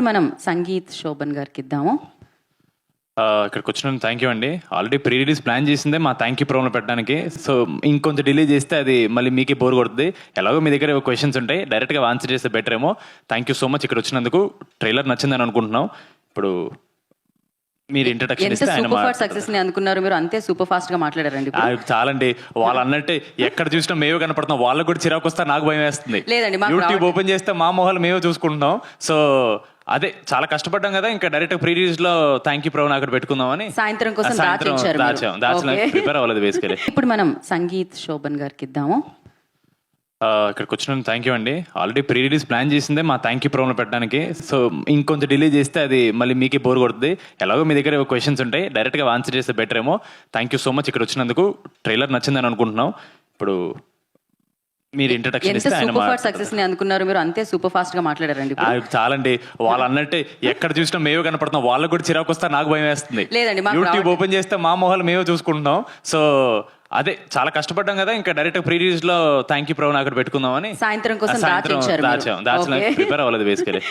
ఇప్పుడు మనం సంగీత్ శోభన్ గారికి ఇద్దాము. ఇక్కడికి వచ్చిన థ్యాంక్ యూ అండి. ఆల్రెడీ ప్రీ రిలీజ్ ప్లాన్ చేసిందే మా థ్యాంక్ యూ ప్రోగ్రామ్ పెట్టడానికి. సో ఇంకొంచెం డిలే చేస్తే అది మళ్ళీ మీకే బోర్ కొడుతుంది. ఎలాగో మీ దగ్గర క్వశ్చన్స్ ఉంటాయి, డైరెక్ట్గా ఆన్సర్ చేస్తే బెటర్ ఏమో. థ్యాంక్ యూ సో మచ్ ఇక్కడ వచ్చినందుకు. ట్రైలర్ నచ్చిందని అనుకుంటున్నాం. ఇప్పుడు మీరు ఇంట్రడక్షన్ ఎంత ఇస్తే ఆయన సూపర్ ఫాస్ట్ సక్సెస్ ని అనుకున్నారు మీరు, అంతే సూపర్ ఫాస్ట్ గా మాట్లాడారండి ఇప్పుడు. చాలండి. వాళ్ళు అన్నట్టే ఎక్కడ చూసినా మేమే కనపడుతున్నాం. వాళ్ళకు కూడా చిరాకు వస్తే నాకు భయం వేస్తుంది. లేదండి, మాకు యూట్యూబ్ ఓపెన్ చేస్తే మా మొహాలు మేమే చూసుకుంటున్నాం. సో అదే చాలా కష్టపడ్డాం కదా, ఇంకా డైరెక్ట్ ప్రీ రిలీజ్ లో థ్యాంక్ యూ ప్రోగ్రామ్ అక్కడ పెట్టుకుందామని సాయంత్రం కోసం ప్రిపేర్ అవ్వలేదు బేసికలీ. ఇప్పుడు మనం సంగీత్ శోభన్ గారికి ఇద్దాము. ఇక్కడికి వచ్చిన థ్యాంక్ యూ అండి. ఆల్రెడీ ప్రీ రిలీజ్ ప్లాన్ చేసిందే మా థ్యాంక్ యూ ప్రోగ్రామ్ పెట్టడానికి. సో ఇంకొంచెం డిలే చేస్తే అది మళ్ళీ మీకే బోర్ కొడుతుంది. ఎలాగో మీ దగ్గర క్వశ్చన్స్ ఉంటాయి, డైరెక్ట్గా ఆన్సర్ చేస్తే బెటర్ ఏమో. థ్యాంక్ యూ సో మచ్ ఇక్కడ వచ్చినందుకు. ట్రైలర్ నచ్చిందని అనుకుంటున్నాం. ఇప్పుడు మీరు ఇంట్రడక్షన్ ఇస్తే ఆయన సూపర్ ఫాస్ట్ సక్సెస్ ని అనుకున్నారు మీరు, అంతే సూపర్ ఫాస్ట్ గా మాట్లాడారండి ఇప్పుడు. చాలండి. వాళ్ళు అన్నట్టే ఎక్కడ చూసినా మేమే కనపడుతున్నాం. వాళ్ళకు కూడా చిరాకు వస్తే నాకు భయం వేస్తుంది. లేదండి, యూట్యూబ్ ఓపెన్ చేస్తే మా మొహాలు మేమే చూసుకుంటున్నాం. సో అదే చాలా కష్టపడ్డాం కదా, ఇంకా డైరెక్ట్ ప్రీ రిలీజ్ లో థ్యాంక్ యూ ప్రోగ్రామ్ అక్కడ పెట్టుకుందామని సాయంత్రం కోసం ప్రిపేర్ అవ్వలేదు బేసికలీ.